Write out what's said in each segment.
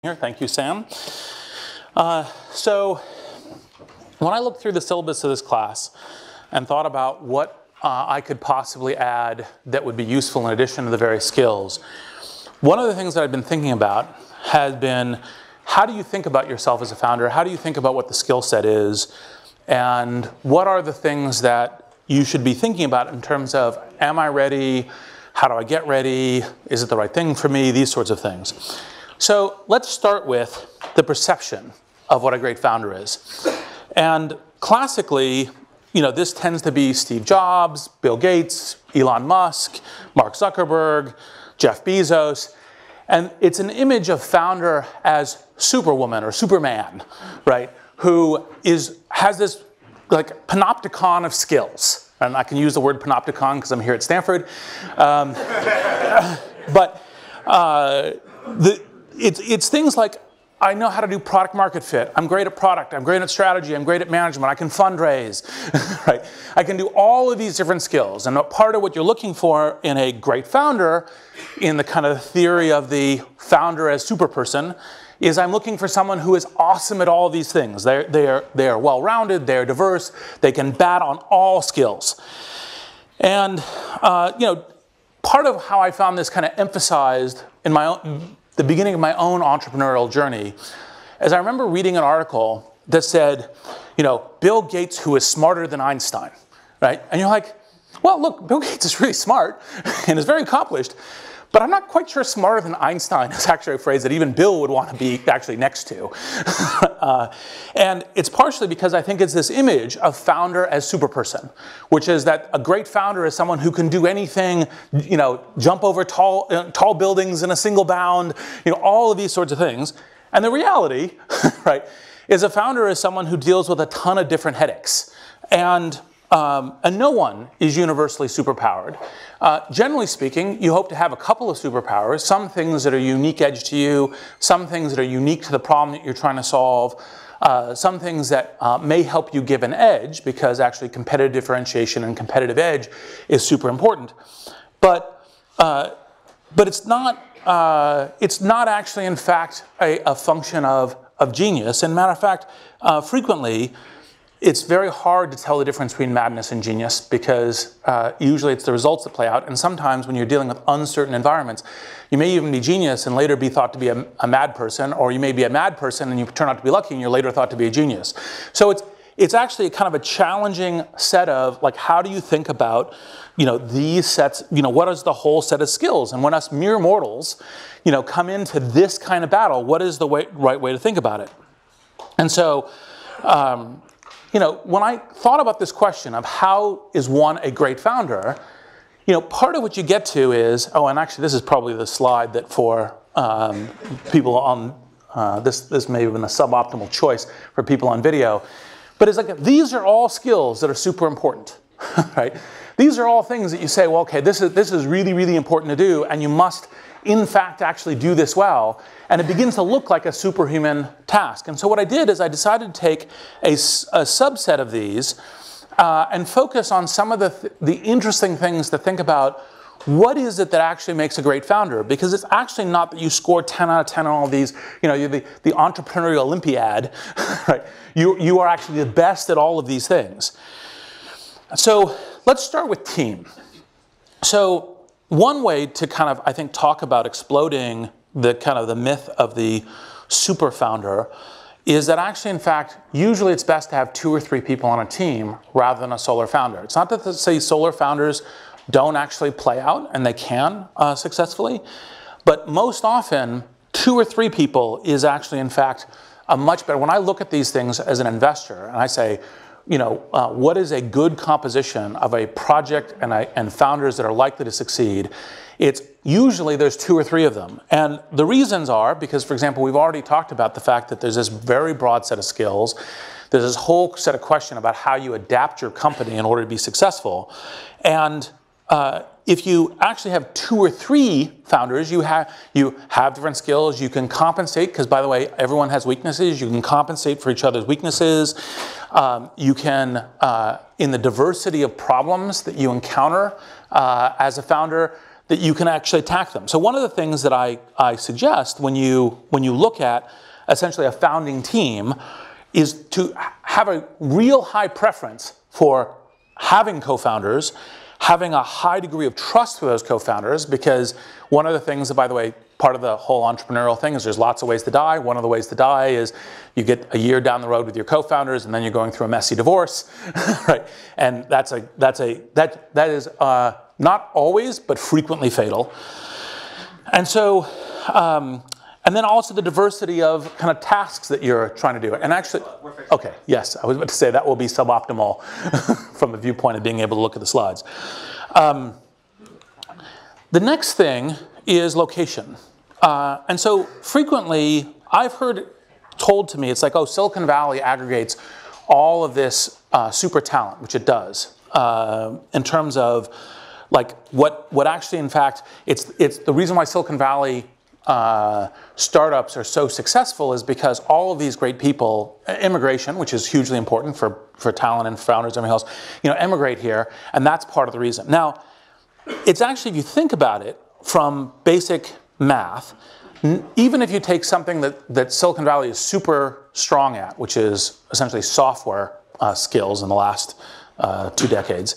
Here, thank you, Sam. So when I looked through the syllabus of this class and thought about what I could possibly add that would be useful in addition to the various skills, one of the things that I've been thinking about has been, how do you think about yourself as a founder? How do you think about what the skill set is? And what are the things that you should be thinking about in terms of, am I ready? How do I get ready? Is it the right thing for me? These sorts of things. So let's start with the perception of what a great founder is. And classically, this tends to be Steve Jobs, Bill Gates, Elon Musk, Mark Zuckerberg, Jeff Bezos. And it's an image of founder as Superwoman or Superman, right? Who has this like panopticon of skills. And I can use the word panopticon because I'm here at Stanford. It's things like, I know how to do product market fit. I'm great at product. I'm great at strategy. I'm great at management. I can fundraise, right? I can do all of these different skills. And part of what you're looking for in a great founder, in the kind of theory of the founder as superperson, is I'm looking for someone who is awesome at all these things. They are well-rounded. They're diverse. They can bat on all skills. And part of how I found this kind of emphasized in the beginning of my own entrepreneurial journey, as I remember reading an article that said, Bill Gates, who is smarter than Einstein, right? And you're like, well, look, Bill Gates is really smart and is very accomplished, but I'm not quite sure smarter than Einstein is actually a phrase that even Bill would want to be actually next to. And it's partially because I think it's this image of founder as superperson, which is that a great founder is someone who can do anything, jump over tall buildings in a single bound, all of these sorts of things. And the reality, right, is a founder is someone who deals with a ton of different headaches. And no one is universally superpowered. Generally speaking, you hope to have a couple of superpowers, some things that are unique edge to you, some things that are unique to the problem that you're trying to solve, some things that may help you give an edge, because actually competitive differentiation and competitive edge is super important. But it's not actually, in fact, a function of genius. And matter of fact, frequently, it's very hard to tell the difference between madness and genius, because usually it's the results that play out. And sometimes when you're dealing with uncertain environments, you may even be genius and later be thought to be a mad person, or you may be a mad person and you turn out to be lucky and you're later thought to be a genius. So it's actually kind of a challenging set of, like, how do you think about, these sets, what is the whole set of skills? And when us mere mortals, come into this kind of battle, what is the right way to think about it? And so, when I thought about this question of how is one a great founder, part of what you get to is, and actually this is probably the slide that for people on, this may have been a suboptimal choice for people on video, but it's like, these are all skills that are super important, right? These are all things that you say, well, okay, this is really, really important to do, and you must, in fact, actually do this well. And it begins to look like a superhuman task. And so what I did is I decided to take a subset of these and focus on some of the interesting things to think about. What is it that actually makes a great founder? Because it's actually not that you score 10 out of 10 on all these, you're the entrepreneurial Olympiad, right? You are actually the best at all of these things. So let's start with team. So one way to kind of, I think, talk about exploding the myth of the super founder is that actually, in fact, usually it's best to have 2 or 3 people on a team rather than a solo founder. It's not to say solo founders don't actually play out, and they can successfully, but most often 2 or 3 people is actually, in fact, a much better. When I look at these things as an investor and I say, what is a good composition of a project and founders that are likely to succeed, it's usually there's 2 or 3 of them. And the reasons are because, for example, we've already talked about the fact that there's this very broad set of skills. There's this whole set of questions about how you adapt your company in order to be successful. And if you actually have 2 or 3 founders, you have different skills. You can compensate, because, by the way, everyone has weaknesses. You can compensate for each other's weaknesses. You can, in the diversity of problems that you encounter as a founder, that you can actually attack them. So one of the things that I suggest when you look at essentially a founding team is to have a real high preference for having co-founders, having a high degree of trust for those co-founders, because one of the things that, by the way, part of the whole entrepreneurial thing is there's lots of ways to die. One of the ways to die is you get a year down the road with your co-founders and then you're going through a messy divorce, right? And that is not always, but frequently fatal. And so, and then also the diversity of kind of tasks that you're trying to do. And actually, okay, yes, I was about to say that will be suboptimal from the viewpoint of being able to look at the slides. The next thing is location. And so frequently, I've heard told to me, it's like, oh, Silicon Valley aggregates all of this super talent, which it does, in terms of like what actually, in fact, it's the reason why Silicon Valley startups are so successful is because all of these great people, immigration, which is hugely important for talent and founders and everything else, emigrate here, and that's part of the reason. Now, it's actually, if you think about it from basic math, even if you take something that Silicon Valley is super strong at, which is essentially software skills in the last 2 decades,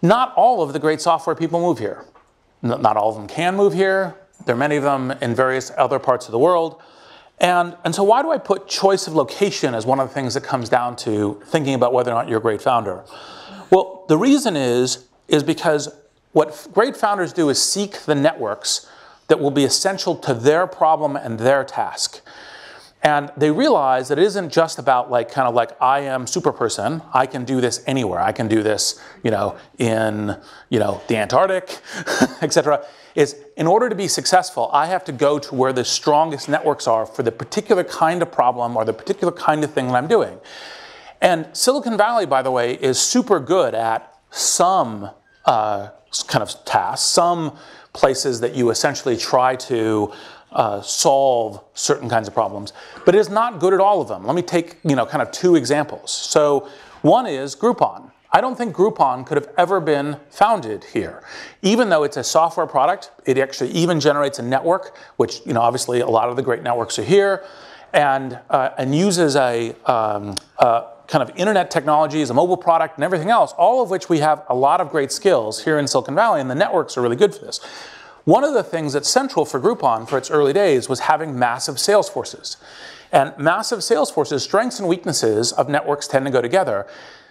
not all of the great software people move here. Not all of them can move here. There are many of them in various other parts of the world. And so why do I put choice of location as one of the things that comes down to thinking about whether or not you're a great founder? Well, the reason is because what great founders do is seek the networks that will be essential to their problem and their task. And they realize that it isn't just about kind of like I am super person. I can do this anywhere. I can do this, in the Antarctic, etc. Is in order to be successful, I have to go to where the strongest networks are for the particular kind of problem or the particular kind of thing that I'm doing. And Silicon Valley, by the way, is super good at some kind of tasks, some places that you essentially try to solve certain kinds of problems, but it is not good at all of them. Let me take kind of 2 examples. So one is Groupon. I don't think Groupon could have ever been founded here. Even though it's a software product, it actually even generates a network, which obviously a lot of the great networks are here, and uses a kind of internet technologies, a mobile product, and everything else, all of which we have a lot of great skills here in Silicon Valley, and the networks are really good for this. One of the things that's central for Groupon for its early days was having massive sales forces. And massive sales forces, strengths and weaknesses of networks tend to go together.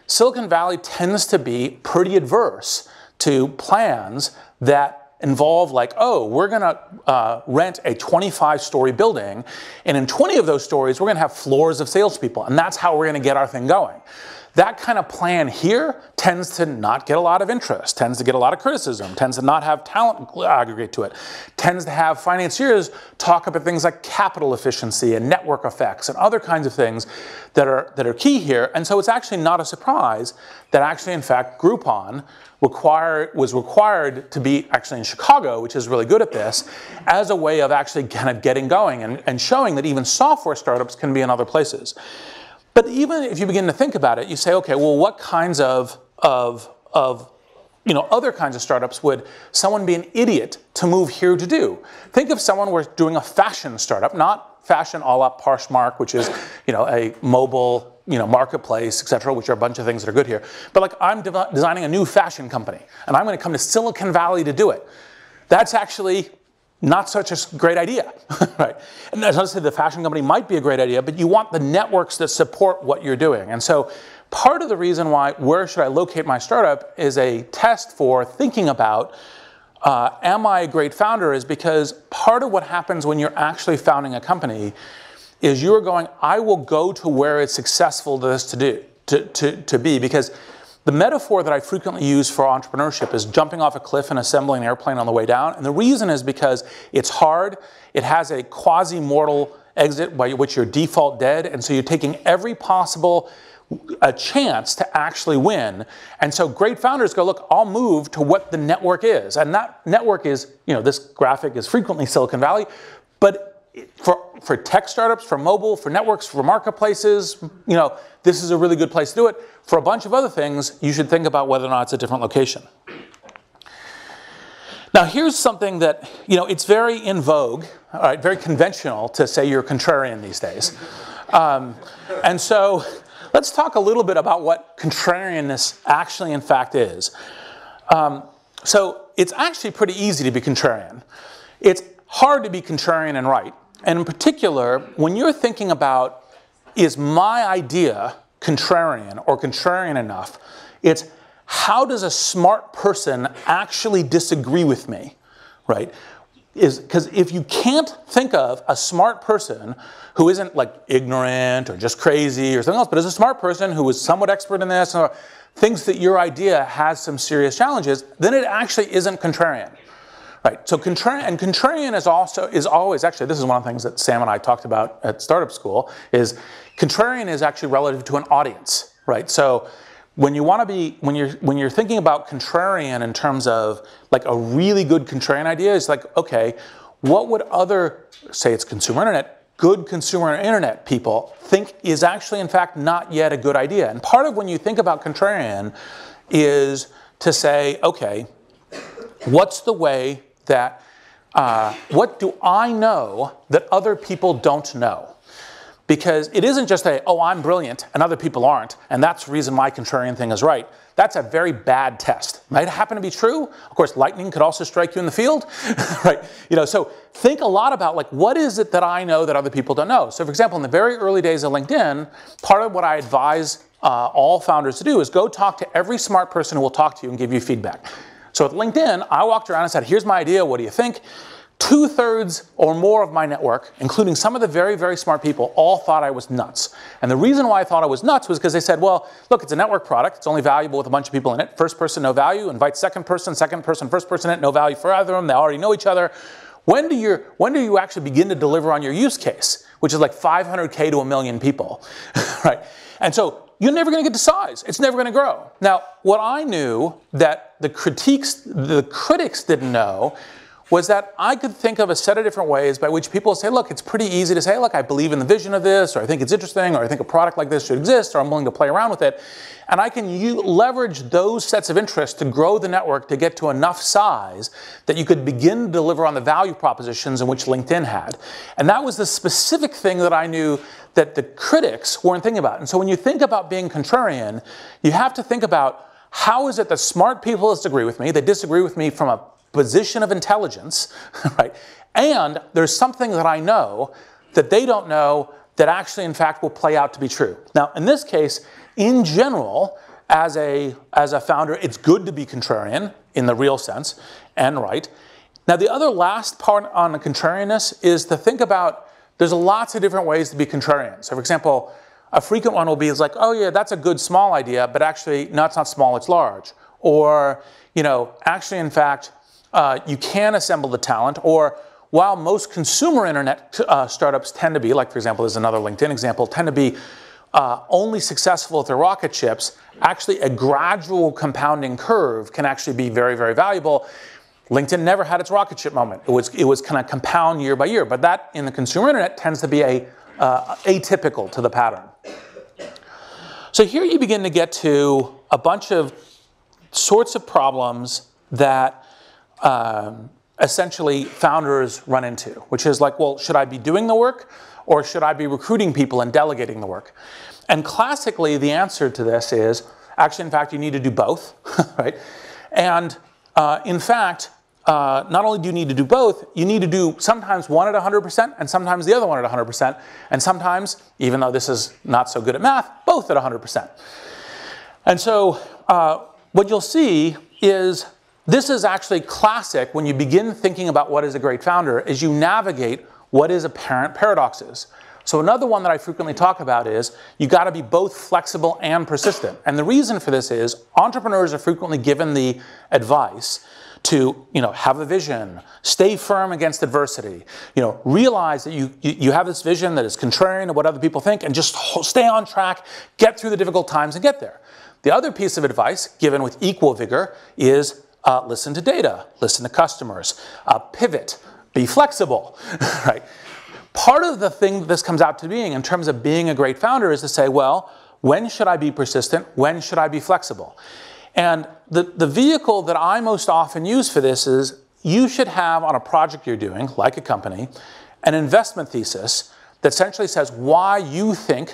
Silicon Valley tends to be pretty adverse to plans that involve we're going to rent a 25-story building, and in 20 of those stories, we're going to have floors of salespeople, and that's how we're going to get our thing going. That kind of plan here tends to not get a lot of interest, tends to get a lot of criticism, tends to not have talent aggregate to it, tends to have financiers talk about things like capital efficiency and network effects and other kinds of things that are key here. And so it's actually not a surprise that actually, in fact, Groupon was required to be actually in Chicago, which is really good at this, as a way of actually kind of getting going and showing that even software startups can be in other places. But even if you begin to think about it, you say, okay, well, what kinds of other kinds of startups would someone be an idiot to move here to do? Think if someone were doing a fashion startup, not fashion a la Poshmark, which is a mobile marketplace, et cetera, which are a bunch of things that are good here. But I'm designing a new fashion company, and I'm going to come to Silicon Valley to do it. That's actually not such a great idea, right? And as I said, the fashion company might be a great idea, but you want the networks that support what you're doing. And so part of the reason why where should I locate my startup is a test for thinking about am I a great founder, is because part of what happens when you're actually founding a company is you're going, I will go to where it's successful to be, because the metaphor that I frequently use for entrepreneurship is jumping off a cliff and assembling an airplane on the way down. And the reason is because it's hard, it has a quasi-mortal exit by which you're default dead, and so you're taking every possible chance to actually win. And so great founders go, look, I'll move to what the network is. And that network is, this graphic is frequently Silicon Valley, but for tech startups, for mobile, for networks, for marketplaces, this is a really good place to do it. For a bunch of other things, you should think about whether or not it's a different location. Now here's something that, it's very in vogue, all right, very conventional to say you're contrarian these days. And so let's talk a little bit about what contrarianness actually in fact is. So it's actually pretty easy to be contrarian. It's hard to be contrarian and right. And in particular, when you're thinking about, is my idea contrarian or contrarian enough, it's how does a smart person actually disagree with me, right? Because if you can't think of a smart person who isn't like ignorant or just crazy or something else, but is a smart person who is somewhat expert in this or thinks that your idea has some serious challenges, then it actually isn't contrarian. Right, so contrarian is always, actually this is one of the things that Sam and I talked about at startup school, is contrarian is actually relative to an audience, right? So when you want to be, when you're thinking about contrarian in terms of like a really good contrarian idea, it's like, okay, what would other, say it's consumer internet, good consumer internet people think is actually in fact not yet a good idea? And part of when you think about contrarian is to say, okay, what's the way that, what do I know that other people don't know? Because it isn't just oh, I'm brilliant and other people aren't, and that's the reason my contrarian thing is right. That's a very bad test. Might happen to be true. Of course, lightning could also strike you in the field, right? So think a lot about like, what is it that I know that other people don't know? So for example, in the very early days of LinkedIn, part of what I advise all founders to do is go talk to every smart person who will talk to you and give you feedback. So at LinkedIn, I walked around and said, here's my idea, what do you think? 2/3 or more of my network, including some of the very, very smart people, all thought I was nuts. And the reason why I thought I was nuts was because they said, well, look, it's a network product. It's only valuable with a bunch of people in it. First person, no value. Invite second person, first person in it, no value for either of them. They already know each other. When do you actually begin to deliver on your use case, which is like 500K to 1 million people, right? And so you're never going to get to size. It's never going to grow. Now, what I knew that the critics didn't know was that I could think of a set of different ways by which people say, look, it's pretty easy to say, look, I believe in the vision of this, or I think it's interesting, or I think a product like this should exist, or I'm willing to play around with it. And I can leverage those sets of interests to grow the network to get to enough size that you could begin to deliver on the value propositions in which LinkedIn had. And that was the specific thing that I knew that the critics weren't thinking about. And so when you think about being contrarian, you have to think about how is it that smart people disagree with me? They disagree with me from a position of intelligence, right? And there's something that I know that they don't know that actually in fact will play out to be true. Now in this case, in general, as a founder, it's good to be contrarian in the real sense and right. Now the other last part on the contrarianness is to think about there's lots of different ways to be contrarian. So for example, a frequent one will be like, oh yeah, that's a good small idea, but actually no, it's not small, it's large. Or, actually in fact, you can assemble the talent, or while most consumer internet startups tend to be, like for example, there's another LinkedIn example, tend to be only successful with their rocket ships, actually a gradual compounding curve can actually be very, very valuable. LinkedIn never had its rocket ship moment. It was kind of compound year by year, but that in the consumer internet tends to be atypical to the pattern. So here you begin to get to a bunch of sorts of problems that essentially founders run into, which is like, well, should I be doing the work or should I be recruiting people and delegating the work? And classically, the answer to this is, actually, in fact, you need to do both, right? And in fact, not only do you need to do both, you need to do sometimes one at 100% and sometimes the other one at 100%. And sometimes, even though this is not so good at math, both at 100%. And so what you'll see is this is actually classic when you begin thinking about what is a great founder, is you navigate what is apparent paradoxes. So another one that I frequently talk about is you got to be both flexible and persistent. And the reason for this is entrepreneurs are frequently given the advice to have a vision, stay firm against adversity, realize that you have this vision that is contrarian to what other people think and just stay on track, get through the difficult times and get there. The other piece of advice given with equal vigor is listen to data, listen to customers, pivot, be flexible, right? Part of the thing that this comes out to being in terms of being a great founder is to say, well, when should I be persistent? When should I be flexible? And the vehicle that I most often use for this is you should have on a project you're doing, like a company, an investment thesis that essentially says why you think,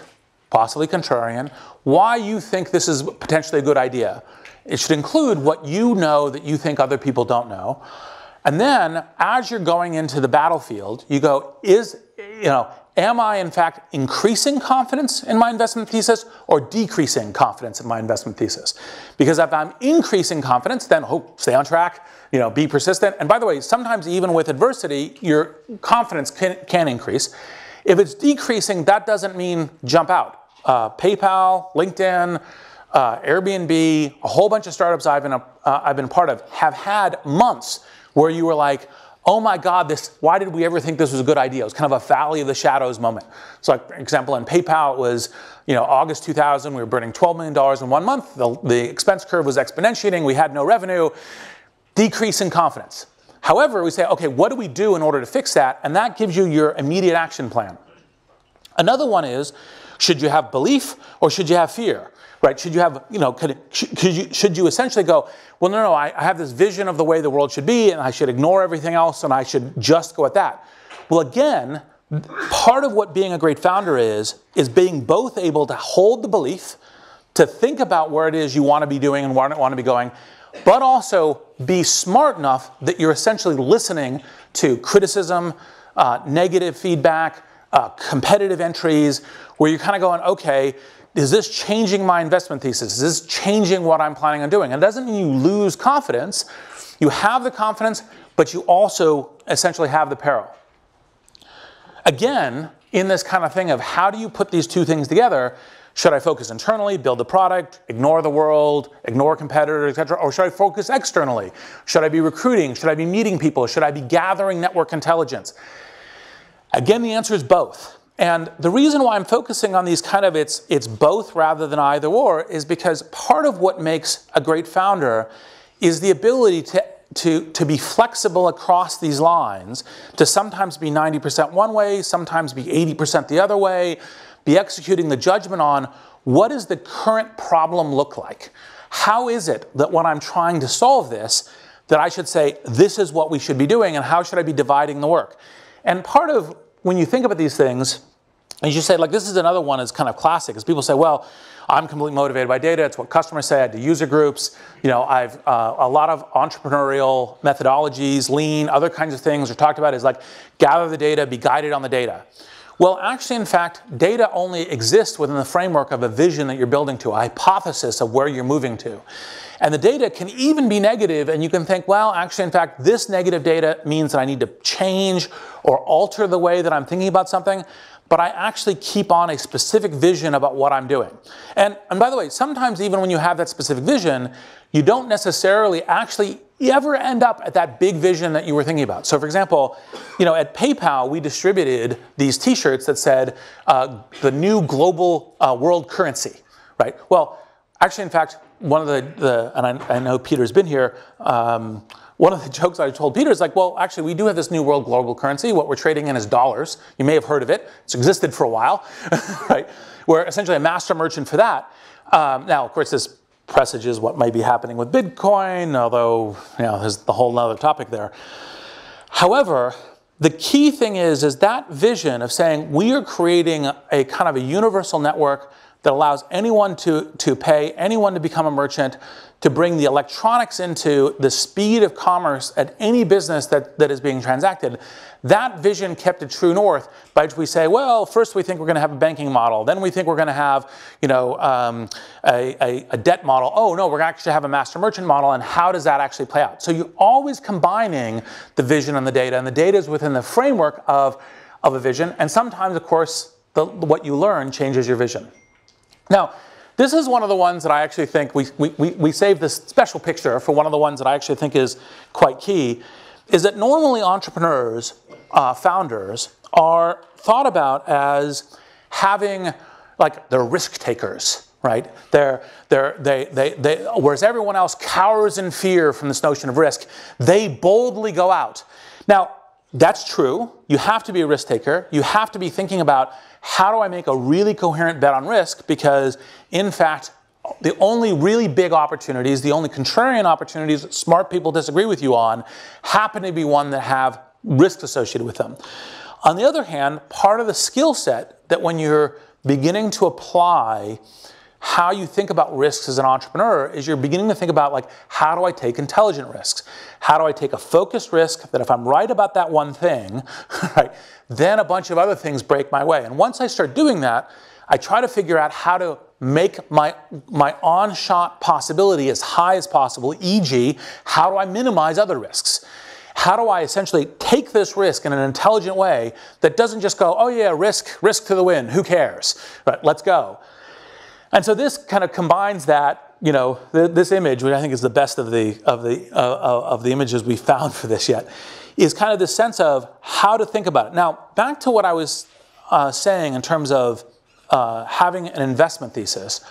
possibly contrarian, why you think this is potentially a good idea. It should include what you know that you think other people don't know. And then, as you're going into the battlefield, you go, am I in fact increasing confidence in my investment thesis or decreasing confidence in my investment thesis? Because if I'm increasing confidence, then stay on track, be persistent. And by the way, sometimes even with adversity, your confidence can increase. If it's decreasing, that doesn't mean jump out. PayPal, LinkedIn, Airbnb, a whole bunch of startups I've been part of have had months where you were like, oh my God, why did we ever think this was a good idea? It was kind of a valley of the shadows moment. So like, for example, in PayPal, it was August 2000, we were burning $12 million in 1 month. The expense curve was exponentiating. We had no revenue, decrease in confidence. However, we say, okay, what do we do in order to fix that? And that gives you your immediate action plan. Another one is, should you have belief or should you have fear? Right? Should you have, should you essentially go, well, no, I have this vision of the way the world should be and I should ignore everything else and I should just go at that. Well, again, part of what being a great founder is being both able to hold the belief, to think about where it is you want to be doing and where you want to be going, but also be smart enough that you're essentially listening to criticism, negative feedback, competitive entries, where you're kind of going, okay, is this changing my investment thesis? Is this changing what I'm planning on doing? And it doesn't mean you lose confidence. You have the confidence, but you also essentially have the peril. Again, in this kind of thing of how do you put these two things together, should I focus internally, build the product, ignore the world, ignore competitors, etc., or should I focus externally? Should I be recruiting? Should I be meeting people? Should I be gathering network intelligence? Again, the answer is both. And the reason why I'm focusing on these kind of it's both rather than either or is because part of what makes a great founder is the ability to be flexible across these lines, to sometimes be 90% one way, sometimes be 80% the other way, be executing the judgment on what does the current problem look like? How is it that when I'm trying to solve this, that I should say, this is what we should be doing and how should I be dividing the work? And part of when you think about these things, as you say, like this is another one that's kind of classic, is people say, well, I'm completely motivated by data. It's what customers say. I do user groups. I've a lot of entrepreneurial methodologies, lean, other kinds of things are talked about is like gather the data, be guided on the data. Well, actually, in fact, data only exists within the framework of a vision that you're building to, a hypothesis of where you're moving to. And the data can even be negative, and you can think, well, actually, in fact, this negative data means that I need to change or alter the way that I'm thinking about something, but I actually keep on a specific vision about what I'm doing. And by the way, sometimes even when you have that specific vision, you don't necessarily actually ever end up at that big vision that you were thinking about. So for example, at PayPal, we distributed these t-shirts that said, the new global world currency, right? Well, actually, in fact, one of and I know Peter's been here, one of the jokes I told Peter is like, well, actually, we do have this new world global currency. What we're trading in is dollars. You may have heard of it. It's existed for a while, right? We're essentially a master merchant for that. Now, of course, this presages what might be happening with Bitcoin, although, there's the whole other topic there. However, the key thing is that vision of saying we are creating a kind of a universal network that allows anyone to pay, anyone to become a merchant, to bring the electronics into the speed of commerce at any business that is being transacted. That vision kept a true north by which we say, well, first we think we're going to have a banking model, then we think we're going to have a debt model. Oh no, we're going to actually have a master merchant model, and how does that actually play out? So you're always combining the vision and the data is within the framework of a vision, and sometimes, of course, what you learn changes your vision. Now, this is one of the ones that I actually think we saved this special picture for one of the ones that I actually think is quite key, is that normally entrepreneurs, founders, are thought about as having, like, they're risk takers, right? Whereas everyone else cowers in fear from this notion of risk, they boldly go out. Now, that's true. You have to be a risk taker. You have to be thinking about how do I make a really coherent bet on risk, because in fact, the only really big opportunities, the only contrarian opportunities that smart people disagree with you on, happen to be one that have risks associated with them. On the other hand, part of the skill set that when you're beginning to apply how you think about risks as an entrepreneur is you're beginning to think about, like, how do I take intelligent risks? How do I take a focused risk that if I'm right about that one thing, right, then a bunch of other things break my way. And once I start doing that, I try to figure out how to make my on-shot possibility as high as possible, e.g., how do I minimize other risks? How do I essentially take this risk in an intelligent way that doesn't just go, oh yeah, risk to the wind, who cares? Right, let's go. And so this kind of combines that, you know, this image, which I think is the best of the images we found for this yet, is kind of this sense of how to think about it. Now, back to what I was saying in terms of having an investment thesis.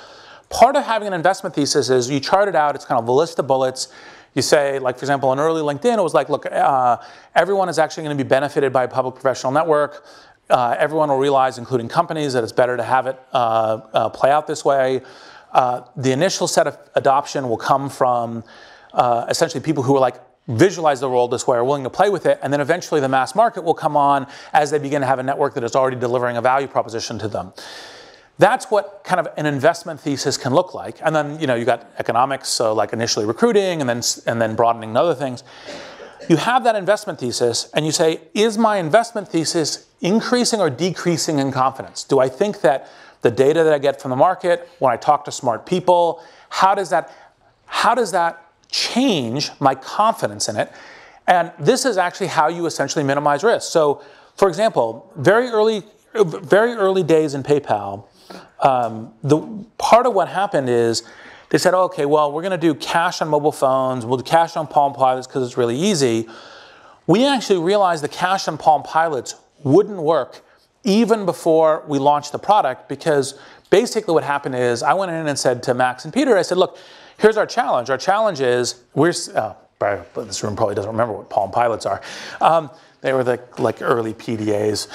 Part of having an investment thesis is you chart it out. It's kind of a list of bullets. You say, like, for example, in early LinkedIn, it was like, look, everyone is actually going to be benefited by a public professional network. Everyone will realize, including companies, that it's better to have it play out this way. The initial set of adoption will come from essentially people who are like, visualize the world this way, are willing to play with it, and then eventually the mass market will come on as they begin to have a network that is already delivering a value proposition to them. That's what kind of an investment thesis can look like. And then, you know, you got economics, so like initially recruiting and then broadening and other things. You have that investment thesis and you say, is my investment thesis increasing or decreasing in confidence? Do I think that the data that I get from the market, when I talk to smart people, how does that change my confidence in it? And this is actually how you essentially minimize risk. So, for example, very early days in PayPal, the part of what happened is they said, oh, okay, well, we're going to do cash on mobile phones. We'll do cash on Palm Pilots because it's really easy. We actually realized the cash on Palm Pilots wouldn't work even before we launched the product, because basically what happened is I went in and said to Max and Peter, I said, look, here's our challenge. Our challenge is, this room probably doesn't remember what Palm Pilots are. They were the like early PDAs.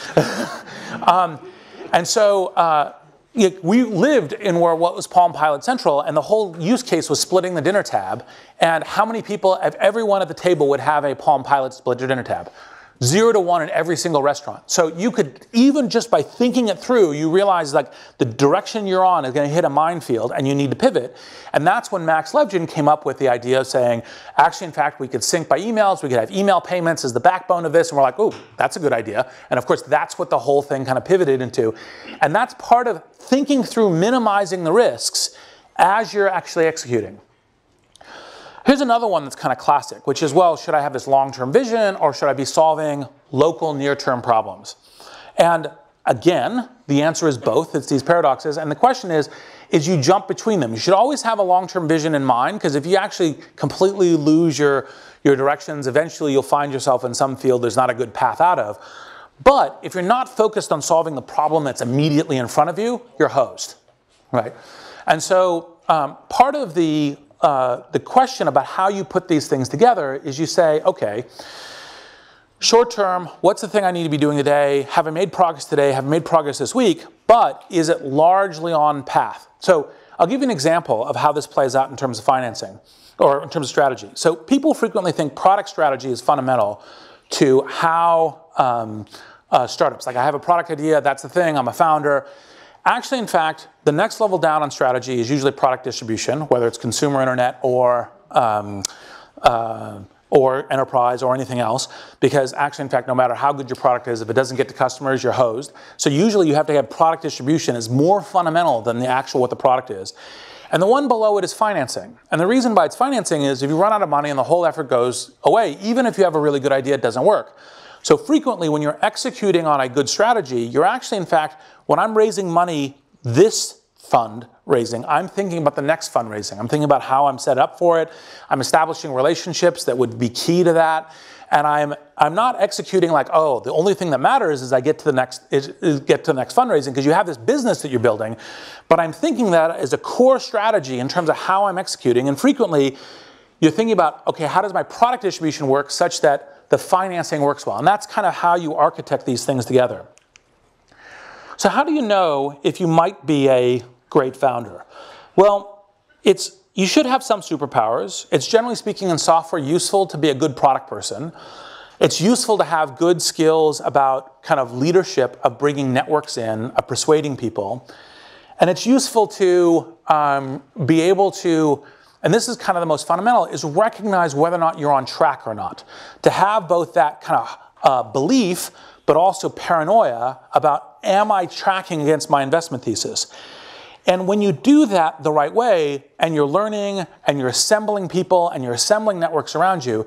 And so we lived in what was Palm Pilot Central, and the whole use case was splitting the dinner tab. And how many people, if everyone at the table would have a Palm Pilot split dinner tab? 0 to 1 in every single restaurant. So you could, even just by thinking it through, you realize like the direction you're on is going to hit a minefield and you need to pivot. And that's when Max Levchin came up with the idea of saying, actually, in fact, we could sync by emails. We could have email payments as the backbone of this. And we're like, oh, that's a good idea. And of course, that's what the whole thing kind of pivoted into. And that's part of thinking through minimizing the risks as you're actually executing. Here's another one that's kind of classic, which is, well, should I have this long-term vision or should I be solving local near-term problems? And again, the answer is both. It's these paradoxes. And the question is you jump between them. You should always have a long-term vision in mind, because if you actually completely lose your directions, eventually you'll find yourself in some field there's not a good path out of. But if you're not focused on solving the problem that's immediately in front of you, you're hosed, right? And so part of the question about how you put these things together is you say, okay, short term, what's the thing I need to be doing today? Have I made progress today? Have I made progress this week? But is it largely on path? So I'll give you an example of how this plays out in terms of financing or in terms of strategy. So people frequently think product strategy is fundamental to how startups, like I have a product idea, that's the thing, I'm a founder. Actually, in fact, the next level down on strategy is usually product distribution, whether it's consumer internet or enterprise or anything else, because actually, in fact, no matter how good your product is, if it doesn't get to customers, you're hosed. So usually you have to have product distribution is more fundamental than the actual what the product is. And the one below it is financing. And the reason why it's financing is if you run out of money and the whole effort goes away, even if you have a really good idea, it doesn't work. So frequently when you're executing on a good strategy, you're actually, in fact, when I'm raising money, this fundraising, I'm thinking about the next fundraising. I'm thinking about how I'm set up for it. I'm establishing relationships that would be key to that. And I'm not executing like, oh, the only thing that matters is I get to the next fundraising, because you have this business that you're building. But I'm thinking that as a core strategy in terms of how I'm executing. And frequently you're thinking about, okay, how does my product distribution work such that the financing works well? And that's kind of how you architect these things together. So how do you know if you might be a great founder? Well, you should have some superpowers. It's generally speaking in software useful to be a good product person. It's useful to have good skills about kind of leadership, of bringing networks in, of persuading people. And it's useful to be able to, and this is kind of the most fundamental, is recognize whether or not you're on track or not. To have both that kind of belief, but also paranoia about, am I tracking against my investment thesis? And when you do that the right way, and you're learning, and you're assembling people, and you're assembling networks around you,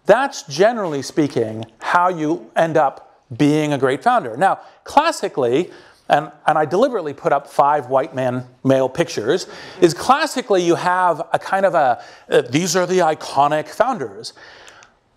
that's generally speaking how you end up being a great founder. Now, classically, and I deliberately put up 5 white male pictures, is classically you have a kind of these are the iconic founders.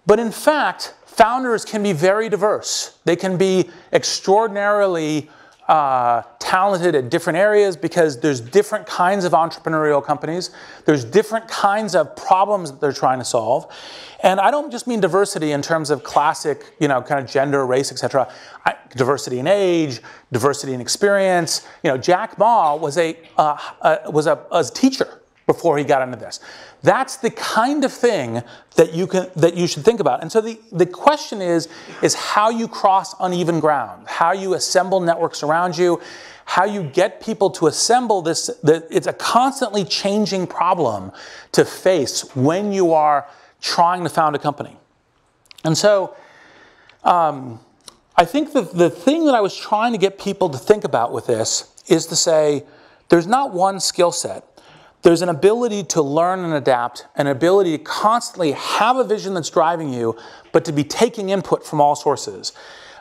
But in fact, founders can be very diverse. They can be extraordinarily talented at different areas because there's different kinds of entrepreneurial companies. There's different kinds of problems that they're trying to solve. And I don't just mean diversity in terms of classic, kind of gender, race, etc. Diversity in age, diversity in experience. Jack Ma was a teacher before he got into this. That's the kind of thing that you should think about. And so the question is how you cross uneven ground, how you assemble networks around you, how you get people to assemble this. It's a constantly changing problem to face when you are trying to found a company. And so I think the thing that I was trying to get people to think about with this is to say, there's not one skill set. There's an ability to learn and adapt, an ability to constantly have a vision that's driving you, but to be taking input from all sources.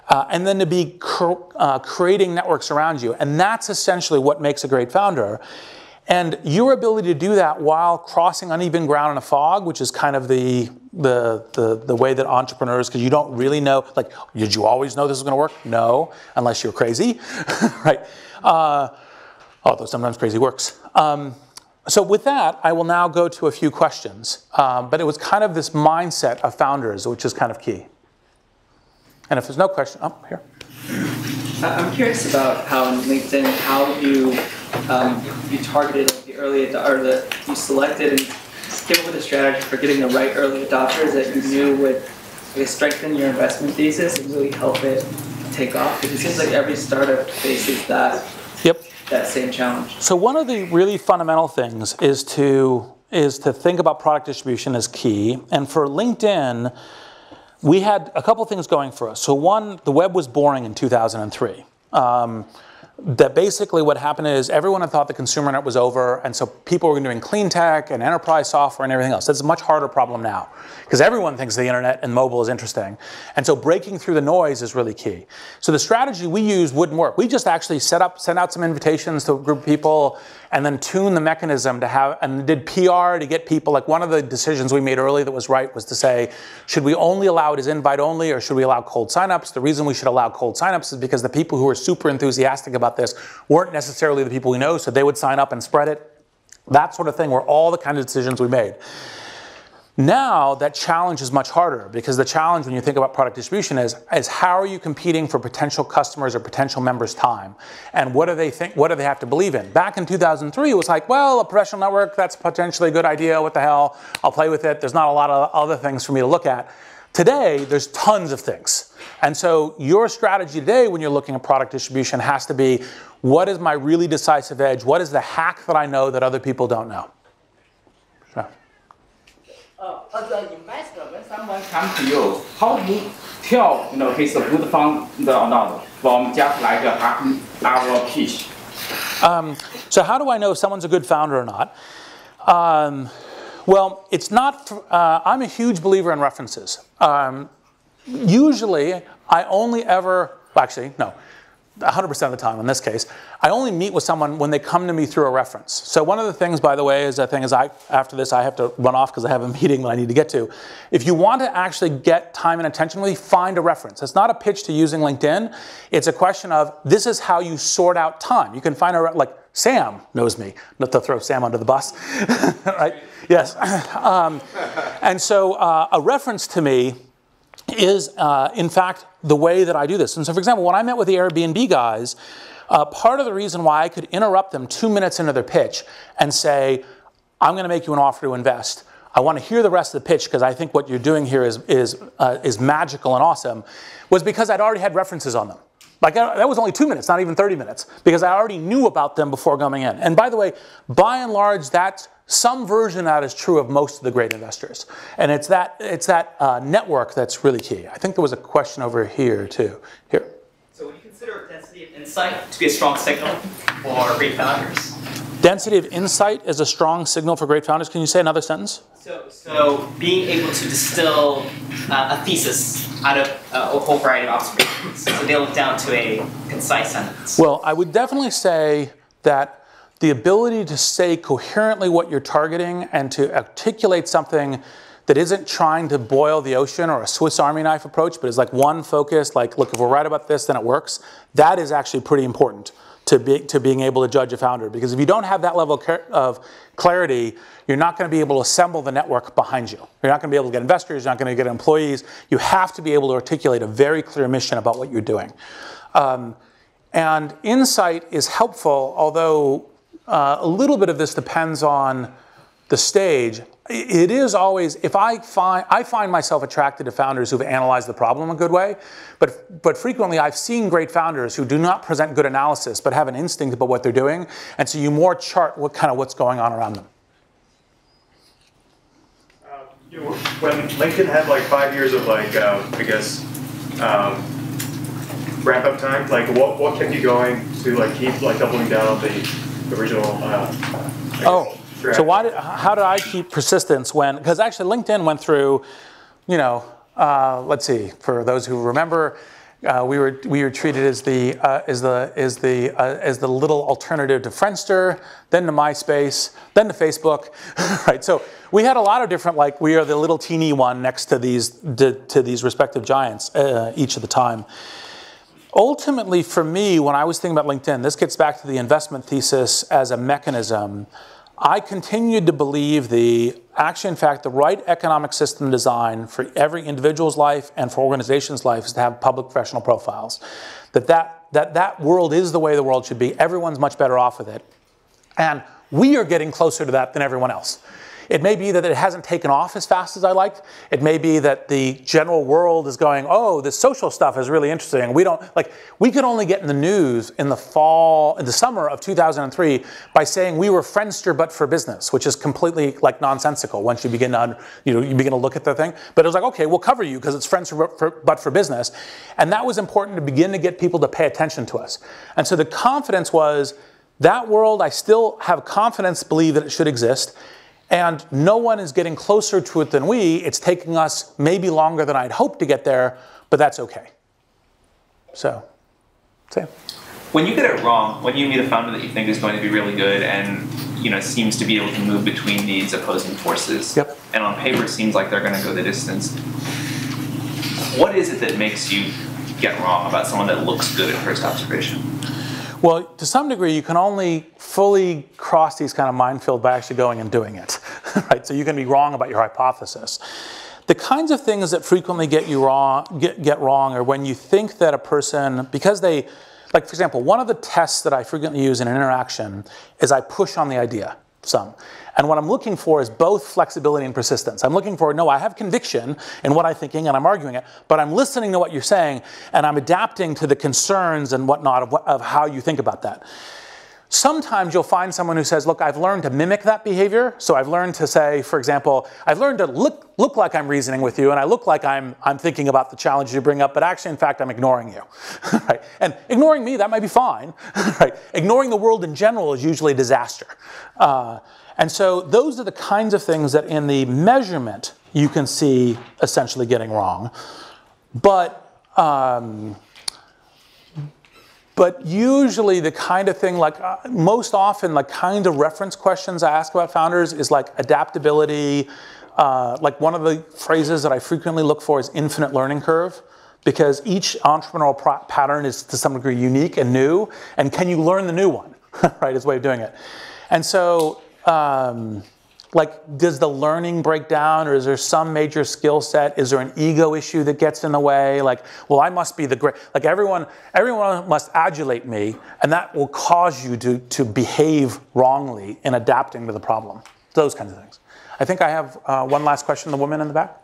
And then to be creating networks around you. And that's essentially what makes a great founder. And your ability to do that while crossing uneven ground in a fog, which is kind of the way that entrepreneurs, because you don't really know, like, did you always know this was going to work? No, unless you're crazy, right? Although sometimes crazy works. So with that, I will now go to a few questions. But it was kind of this mindset of founders, which is kind of key. And if there's no question, here. I'm curious about how on LinkedIn, how you targeted the early adopters, you selected and came up with a strategy for getting the right early adopters that you knew would strengthen your investment thesis and really help it take off. Because it seems like every startup faces that. Yep. That same challenge. So one of the really fundamental things is to think about product distribution as key. And for LinkedIn, we had a couple things going for us. So one, the web was boring in 2003. That basically what happened is everyone had thought the consumer net was over, and so people were doing clean tech and enterprise software and everything else. That's a much harder problem now, because everyone thinks the internet and mobile is interesting. And so breaking through the noise is really key. So the strategy we used wouldn't work. We just actually sent out some invitations to a group of people and then tuned the mechanism to have, and did PR to get people. Like, one of the decisions we made early that was right was to say, should we only allow it as invite only, or should we allow cold signups? The reason we should allow cold signups is because the people who are super enthusiastic about this weren't necessarily the people we know, so they would sign up and spread it. That sort of thing were all the kind of decisions we made. Now that challenge is much harder, because the challenge when you think about product distribution is how are you competing for potential customers or potential members' time? And what do they think, what do they have to believe in? Back in 2003, it was like, well, a professional network, that's potentially a good idea, what the hell, I'll play with it, there's not a lot of other things for me to look at. Today, there's tons of things. And so your strategy today when you're looking at product distribution has to be, what is my really decisive edge? What is the hack that I know that other people don't know? So. As an investor, when someone comes to you, how do you tell he's a good founder or not from just like a half-hour pitch? So how do I know if someone's a good founder or not? Well, it's not. I'm a huge believer in references. Usually, I only ever, actually, no, 100% of the time in this case, I only meet with someone when they come to me through a reference. So one of the things, by the way, is after this I have to run off because I have a meeting that I need to get to. If you want to actually get time and attention with me, find a reference. It's not a pitch to using LinkedIn. It's a question of, this is how you sort out time. You can find like Sam knows me, not to throw Sam under the bus, right? Yes. And so a reference to me is, in fact, the way that I do this. And so, for example, when I met with the Airbnb guys, part of the reason why I could interrupt them 2 minutes into their pitch and say, I'm going to make you an offer to invest. I want to hear the rest of the pitch because I think what you're doing here is magical and awesome, was because I'd already had references on them. Like, that was only 2 minutes, not even 30 minutes, because I already knew about them before coming in. And by the way, by and large, that's some version of that is true of most of the great investors. And it's that network that's really key. I think there was a question over here, too. Here. So would you consider density of insight to be a strong signal for great founders? Density of insight is a strong signal for great founders. Can you say another sentence? So being able to distill a thesis out of a whole variety of observations, so nail it down to a concise sentence. Well, I would definitely say that the ability to say coherently what you're targeting and to articulate something that isn't trying to boil the ocean or a Swiss Army knife approach, but is like one focus, like, look, if we're right about this, then it works. That is actually pretty important to being able to judge a founder. Because if you don't have that level of clarity, you're not going to be able to assemble the network behind you. You're not going to be able to get investors. You're not going to get employees. You have to be able to articulate a very clear mission about what you're doing. And insight is helpful, although a little bit of this depends on the stage. It is always, if I find myself attracted to founders who've analyzed the problem a good way, but frequently I've seen great founders who do not present good analysis, but have an instinct about what they're doing, and so you more chart what's going on around them. When LinkedIn had like 5 years of like, I guess, wrap up time, like what kept you going to like keep like doubling down on the original? So how did I keep persistence when? Because actually LinkedIn went through, let's see, for those who remember, we were treated as the little alternative to Friendster, then to MySpace, then to Facebook, right? So we had a lot of different, like, we are the little teeny one next to these respective giants each of the time. Ultimately, for me, when I was thinking about LinkedIn, this gets back to the investment thesis as a mechanism. I continued to believe in fact, the right economic system design for every individual's life and for organizations' life is to have public professional profiles. That world is the way the world should be. Everyone's much better off with it. And we are getting closer to that than everyone else. It may be that it hasn't taken off as fast as I liked. It may be that the general world is going, oh, this social stuff is really interesting. We could only get in the news in the summer of 2003 by saying we were Friendster but for business, which is completely like nonsensical once you begin to, you begin to look at the thing. But it was like, okay, we'll cover you because it's Friendster but for business. And that was important to begin to get people to pay attention to us. And so the confidence was that world, I still have confidence to believe that it should exist. And no one is getting closer to it than we. It's taking us maybe longer than I'd hoped to get there, but that's okay. So, when you get it wrong, when you meet a founder that you think is going to be really good and seems to be able to move between these opposing forces, yep, and on paper seems like they're going to go the distance, what is it that makes you get wrong about someone that looks good at first observation? Well, to some degree, you can only fully cross these kind of minefields by actually going and doing it, right? So you can be wrong about your hypothesis. The kinds of things that frequently get wrong are when you think that a person, because they, like for example, one of the tests that I frequently use in an interaction is I push on the idea some. And what I'm looking for is both flexibility and persistence. I'm looking for, no, I have conviction in what I'm thinking and I'm arguing it, but I'm listening to what you're saying and I'm adapting to the concerns and whatnot of how you think about that. Sometimes you'll find someone who says, look, I've learned to mimic that behavior. So I've learned to say, for example, I've learned to look like I'm reasoning with you and I look like I'm thinking about the challenge you bring up, but actually, in fact, I'm ignoring you. Right? And ignoring me, that might be fine. Right? Ignoring the world in general is usually a disaster. And so those are the kinds of things that in the measurement you can see essentially getting wrong. But usually the kind of thing, like most often, like kind of reference questions I ask about founders is like adaptability. Like one of the phrases that I frequently look for is infinite learning curve, because each entrepreneurial pattern is to some degree unique and new. And can you learn the new one, right, is a way of doing it. And so, like, does the learning break down, or is there some major skill set? Is there an ego issue that gets in the way? Like, well, I must be the great, like everyone must adulate me, and that will cause you to behave wrongly in adapting to the problem. those kinds of things. I think I have one last question, the woman in the back.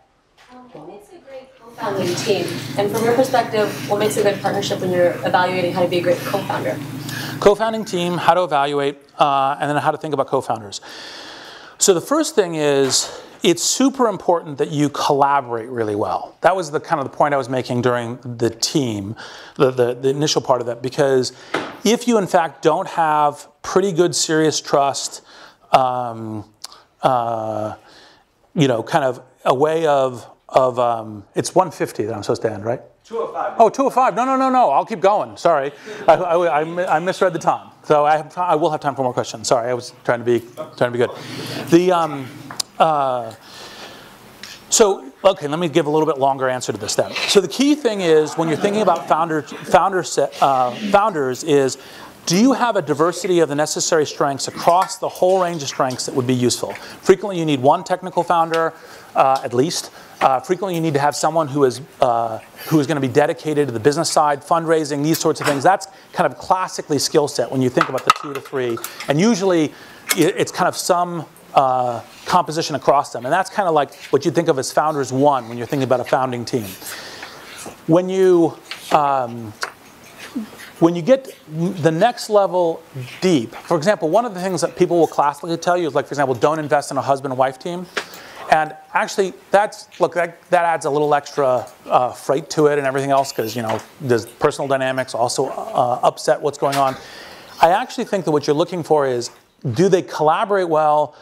What makes a great co-founding team? And from your perspective, what makes a good partnership when you're evaluating how to be a great co-founder? Co-founding team, how to evaluate, and then how to think about co-founders. So the first thing is, it's super important that you collaborate really well. That was the kind of the point I was making during the team, the initial part of that, because if you in fact don't have pretty good serious trust, you know, kind of a way of it's 150 that I'm supposed to end, right? 205. Oh, 205. No. I'll keep going. Sorry. I misread the time. So I will have time for more questions. Sorry, I was trying to be good. So, okay, let me give a little bit longer answer to this then. So the key thing is, when you're thinking about founders is, do you have a diversity of the necessary strengths across the whole range of strengths that would be useful? Frequently you need one technical founder, at least. Frequently you need to have someone who is going to be dedicated to the business side, fundraising, these sorts of things. That's kind of classically skill set when you think about the 2 to 3. And usually it's kind of some composition across them. And that's kind of like what you think of as founders 1 when you're thinking about a founding team. When you get the next level deep, for example, one of the things that people will classically tell you is, like, for example, don't invest in a husband and wife team. And actually, that adds a little extra freight to it and everything else, because, you know, there's personal dynamics also upset what's going on. I actually think that what you're looking for is, do they collaborate well?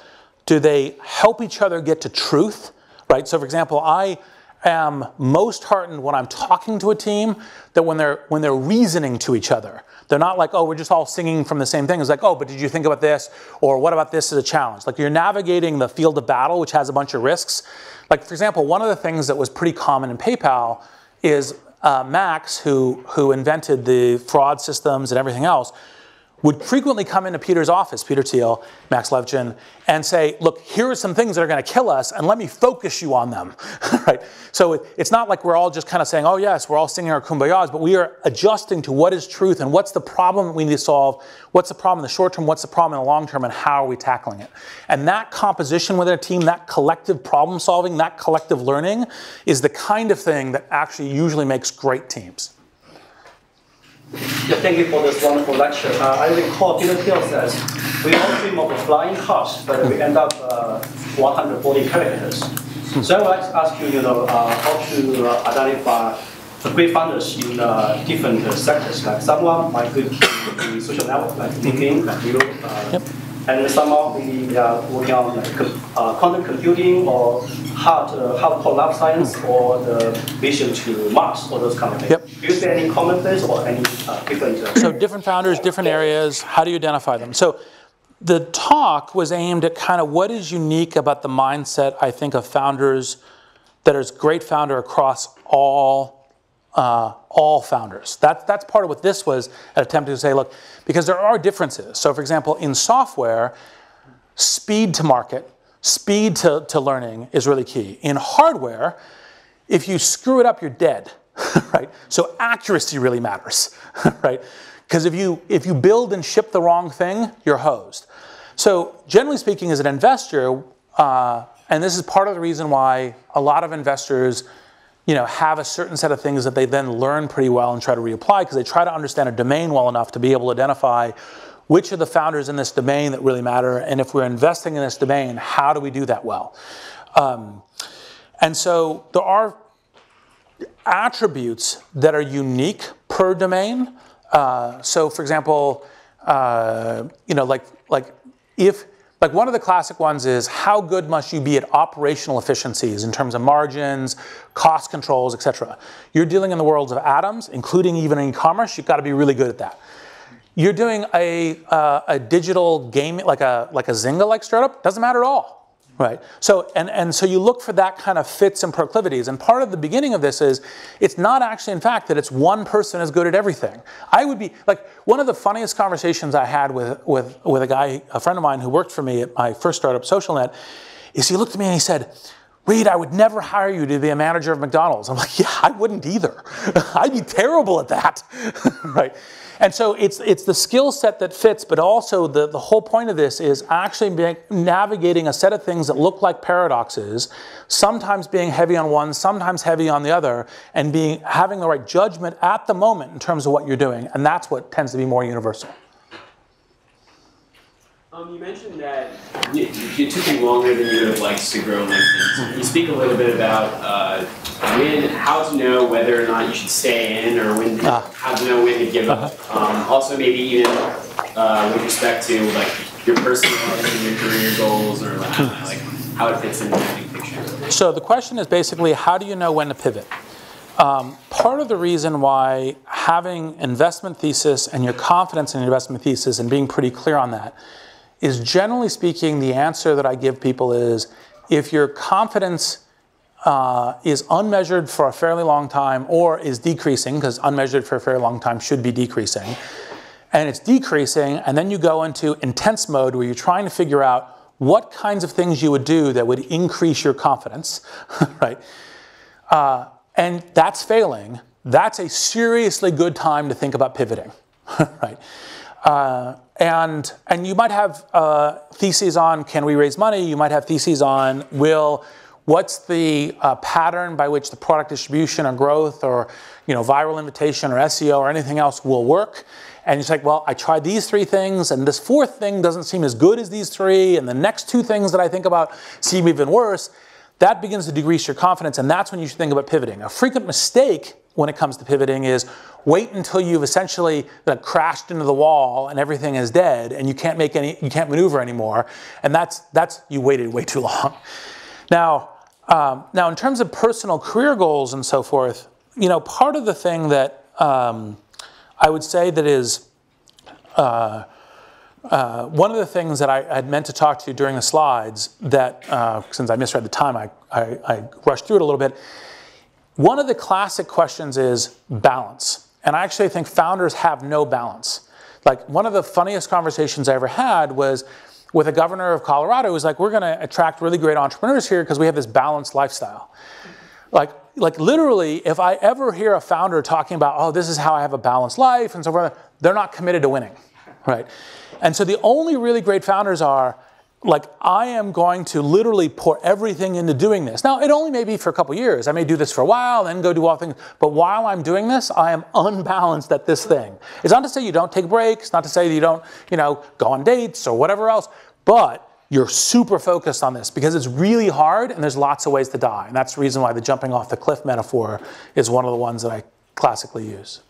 Do they help each other get to truth, right? So for example, I am most heartened when I'm talking to a team that when they're reasoning to each other. They're not like, oh, we're just all singing from the same thing. It's like, oh, but did you think about this? Or what about this as a challenge? Like, you're navigating the field of battle, which has a bunch of risks. Like, for example, one of the things that was pretty common in PayPal is Max, who invented the fraud systems and everything else, would frequently come into Peter's office, Peter Thiel, Max Levchin, and say, look, here are some things that are going to kill us, and let me focus you on them, right? So it's not like we're all just kind of saying, oh yes, we're all singing our kumbayas, but we are adjusting to what is truth and what's the problem that we need to solve, what's the problem in the short term, what's the problem in the long term, and how are we tackling it? And that composition within a team, that collective problem solving, that collective learning is the kind of thing that actually usually makes great teams. Yeah, thank you for this wonderful lecture. I recall Peter Thiel says, we all dream of a flying cars, but we end up 140 characters. So I would like to ask you, how to identify the great founders in different sectors. Like someone might be in social network, like LinkedIn, like you, and someone maybe working on like, quantum computing or hardcore lab science or the vision to Mars or those kind of things. Yep. Do you see any common things or any different? So different founders, different areas. How do you identify them? So the talk was aimed at kind of what is unique about the mindset, I think, of founders that is great founder across all founders. That's part of what this was, an attempt to say, look, because there are differences. So for example, in software, speed to market, speed to learning is really key. In hardware, if you screw it up, you're dead, right? So accuracy really matters, right? Because if you build and ship the wrong thing, you're hosed. So generally speaking, as an investor, and this is part of the reason why a lot of investors have a certain set of things that they then learn pretty well and try to reapply, because they try to understand a domain well enough to be able to identify which are the founders in this domain that really matter, and if we're investing in this domain, how do we do that well? And so there are attributes that are unique per domain. So for example, like one of the classic ones is, how good must you be at operational efficiencies in terms of margins, cost controls, etc. You're dealing in the worlds of atoms, including even in e-commerce. You've got to be really good at that. You're doing a digital game like a Zynga-like startup, doesn't matter at all, right? So and so you look for that kind of fits and proclivities. And part of the beginning of this is, it's not actually in fact that it's one person is good at everything. I would be like, one of the funniest conversations I had with a friend of mine who worked for me at my first startup, SocialNet, is he looked at me and he said, Reid, I would never hire you to be a manager of McDonald's. I'm like, yeah, I wouldn't either. I'd be terrible at that, right? And so it's the skill set that fits, but also the whole point of this is actually navigating a set of things that look like paradoxes, sometimes being heavy on one, sometimes heavy on the other, and having the right judgment at the moment in terms of what you're doing. And that's what tends to be more universal. You mentioned that it took you longer than you would have liked to grow LinkedIn. So can you speak a little bit about how to know whether or not you should stay in, or how to know when to give up? Also, maybe even with respect to like your personal life and your career goals, or like how it fits into the big picture. So the question is basically, how do you know when to pivot? Part of the reason why having investment thesis and your confidence in your investment thesis and being pretty clear on that is, generally speaking, the answer that I give people is, if your confidence is unmeasured for a fairly long time or is decreasing, because unmeasured for a fairly long time should be decreasing, and it's decreasing, and then you go into intense mode where you're trying to figure out what kinds of things you would do that would increase your confidence, right? And that's failing, that's a seriously good time to think about pivoting, right? And you might have theses on, can we raise money? You might have theses on, what's the pattern by which the product distribution or growth or viral invitation or SEO or anything else will work? And it's like, well, I tried these 3 things, and this 4th thing doesn't seem as good as these 3, and the next 2 things that I think about seem even worse. That begins to decrease your confidence, and that's when you should think about pivoting. A frequent mistake when it comes to pivoting is wait until you've essentially crashed into the wall and everything is dead and you can't maneuver anymore, and that's you waited way too long. Now in terms of personal career goals and so forth, part of the thing that I would say that is one of the things that I had meant to talk to you during the slides that, since I misread the time, I rushed through it a little bit. One of the classic questions is balance. And I actually think founders have no balance. Like, one of the funniest conversations I ever had was with a governor of Colorado who was like, we're going to attract really great entrepreneurs here because we have this balanced lifestyle. Like literally, if I ever hear a founder talking about, oh, this is how I have a balanced life and so forth, they're not committed to winning, right? And so the only really great founders are, like, I am going to literally pour everything into doing this. Now, it only may be for a couple years. I may do this for a while, then go do all things. But while I'm doing this, I am unbalanced at this thing. It's not to say you don't take breaks, not to say that you don't, go on dates or whatever else, but you're super focused on this because it's really hard and there's lots of ways to die. And that's the reason why the jumping off the cliff metaphor is one of the ones that I classically use.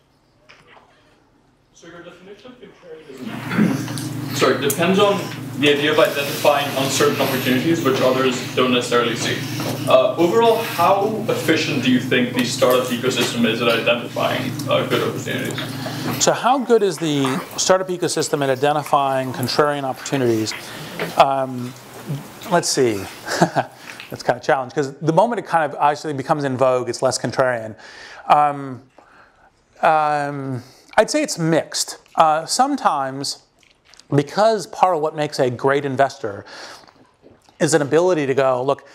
So your definition of contrarianism depends on the idea of identifying uncertain opportunities which others don't necessarily see. Overall, how efficient do you think the startup ecosystem is at identifying good opportunities? So how good is the startup ecosystem at identifying contrarian opportunities? Let's see. That's kind of a challenge because the moment it kind of actually becomes in vogue, it's less contrarian. I'd say it's mixed. Sometimes, because part of what makes a great investor is an ability to go, look,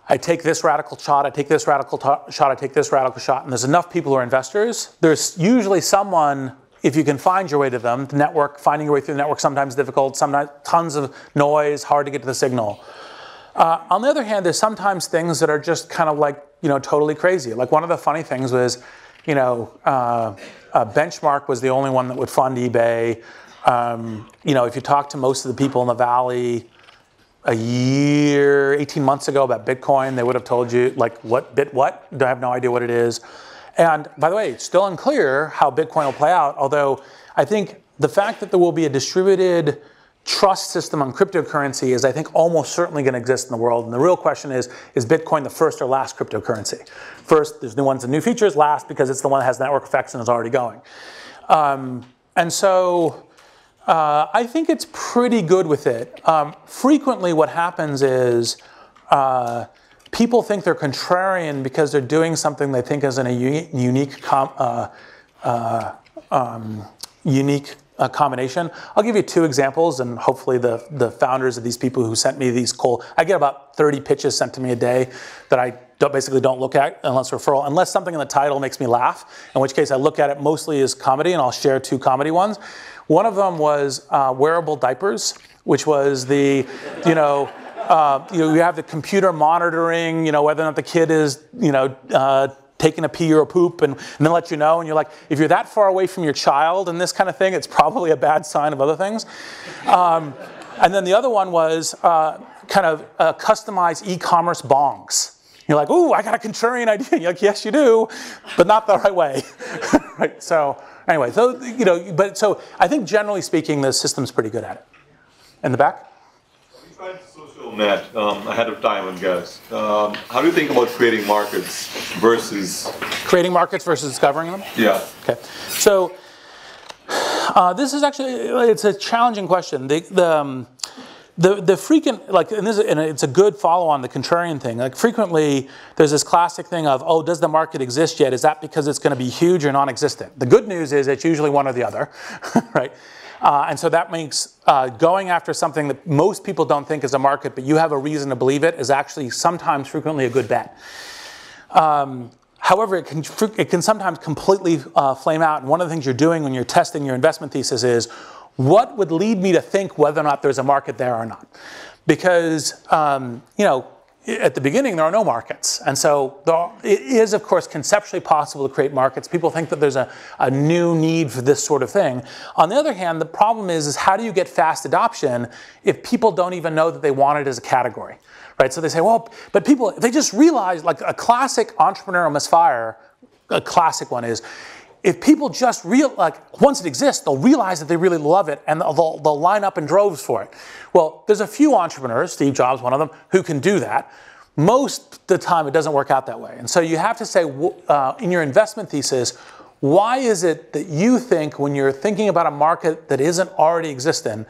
I take this radical shot, I take this radical shot, I take this radical shot, and there's enough people who are investors. There's usually someone, if you can find your way to them, the network, finding your way through the network, sometimes difficult, sometimes tons of noise, hard to get to the signal. On the other hand, there's sometimes things that are just kind of like, totally crazy. Like, one of the funny things was, Benchmark was the only one that would fund eBay. If you talk to most of the people in the Valley a year, 18 months ago about Bitcoin, they would have told you, like, what? I have no idea what it is. And by the way, it's still unclear how Bitcoin will play out, although I think the fact that there will be a distributed trust system on cryptocurrency is, I think, almost certainly going to exist in the world. And the real question is Bitcoin the first or last cryptocurrency? First, there's new ones and new features. Last, because it's the one that has network effects and is already going. And so I think it's pretty good with it. Frequently what happens is people think they're contrarian because they're doing something they think is in a unique combination. I'll give you 2 examples, and hopefully the founders of these people who sent me these I get about 30 pitches sent to me a day that I basically don't look at unless referral, unless something in the title makes me laugh, in which case I look at it mostly as comedy, and I'll share 2 comedy ones. One of them was wearable diapers, which was the, you have the computer monitoring, whether or not the kid is, taking a pee or a poop, and then let you know, and you're like, if you're that far away from your child and this kind of thing, it's probably a bad sign of other things. And then the other one was customized e-commerce bongs. You're like, ooh, I got a contrarian idea. You're like, yes, you do, but not the right way. Right? So anyway, so I think generally speaking, the system's pretty good at it. In the back? We tried social net ahead of time, I guess. How do you think about creating markets versus... Creating markets versus discovering them? Yeah. Okay. So this is actually, it's a challenging question. The frequent, and it's a good follow-on the contrarian thing. Like frequently, there's this classic thing of, oh, does the market exist yet? Is that because it's going to be huge or non-existent? The good news is it's usually one or the other, right? And so that makes going after something that most people don't think is a market, but you have a reason to believe it, is actually sometimes frequently a good bet. However, it can sometimes completely flame out. And one of the things you're doing when you're testing your investment thesis is, what would lead me to think whether or not there's a market there or not? Because, at the beginning, there are no markets. And so it is, of course, conceptually possible to create markets. People think that there's a new need for this sort of thing. On the other hand, the problem is how do you get fast adoption if people don't even know that they want it as a category? Right? So they say, well, but people, if they just realize, like a classic entrepreneurial misfire, a classic one is, if people just once it exists, they'll realize that they really love it, and they'll line up in droves for it. Well, there's a few entrepreneurs, Steve Jobs, one of them, who can do that. Most of the time, it doesn't work out that way. And so you have to say, in your investment thesis, why is it that you think, when you're thinking about a market that isn't already existing,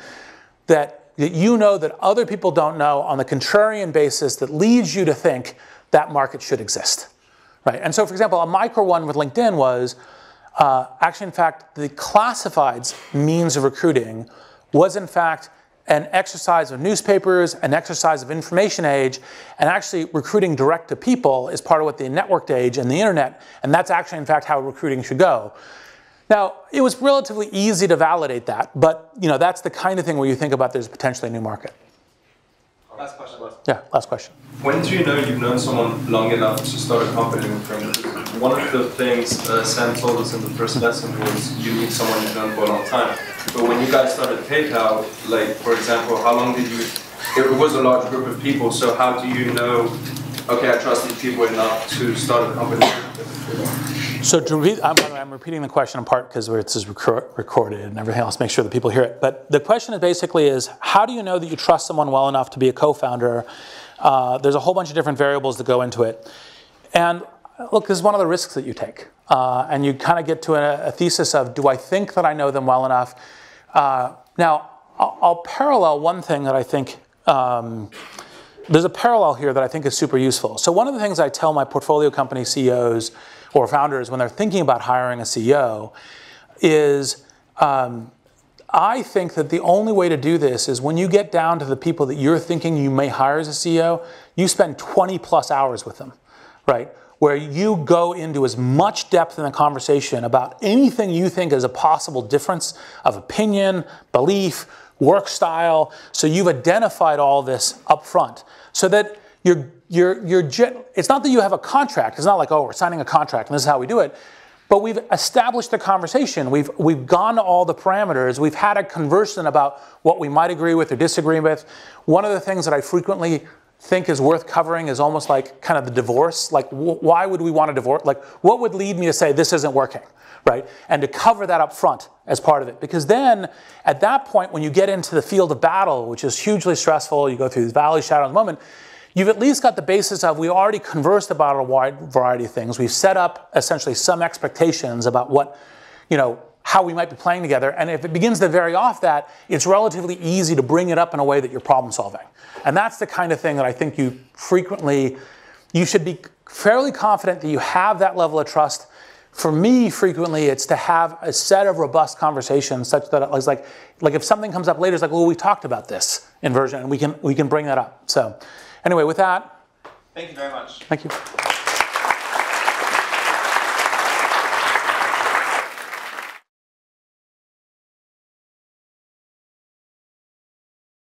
that you know that other people don't know on the contrarian basis that leads you to think that market should exist, right? And so, for example, a micro one with LinkedIn was, actually, in fact, the classifieds means of recruiting was, in fact, an exercise of newspapers, an exercise of information age, and actually recruiting direct to people is part of what the networked age and the internet, and that's actually, in fact, how recruiting should go. Now, it was relatively easy to validate that, but that's the kind of thing where you think about there's potentially a new market. Last question. Yeah, last question. When do you know you've known someone long enough to start a company with them? One of the things Sam told us in the first lesson was you meet someone you've known for a long time. But when you guys started PayPal, like, for example, how long did you... It was a large group of people, so how do you know, okay, I trust these people enough to start a company? So to repeat, I'm repeating the question in part because it's just recorded and everything else, make sure that people hear it. But the question is basically is, how do you know that you trust someone well enough to be a co-founder? There's a whole bunch of different variables that go into it. And look, this is one of the risks that you take. And you kind of get to a thesis of, do I think that I know them well enough? Now, I'll parallel one thing that I think, there's a parallel here that I think is super useful. So one of the things I tell my portfolio company CEOs or founders when they're thinking about hiring a CEO is, I think that the only way to do this is when you get down to the people that you're thinking you may hire as a CEO, you spend 20 plus hours with them, right? Where you go into as much depth in the conversation about anything you think is a possible difference of opinion, belief, work style. So you've identified all this up front so that it's not that you have a contract. It's not like, oh, we're signing a contract and this is how we do it. But we've established the conversation. We've gone to all the parameters. We've had a conversation about what we might agree with or disagree with. One of the things that I frequently think is worth covering is almost like kind of the divorce. Like, why would we want to divorce? Like, what would lead me to say this isn't working, right? And to cover that up front as part of it. Because then, at that point, when you get into the field of battle, which is hugely stressful, you go through the valley, shadow, and moment, you've at least got the basis of, we already conversed about a wide variety of things. We've set up essentially some expectations about what, how we might be playing together. And if it begins to vary off that, it's relatively easy to bring it up in a way that you're problem solving. And that's the kind of thing that I think you should be fairly confident that you have that level of trust. For me, frequently, it's to have a set of robust conversations such that it's like if something comes up later, it's like, well, we talked about this inversion, and we can bring that up. So anyway, with that, Thank you very much. Thank you.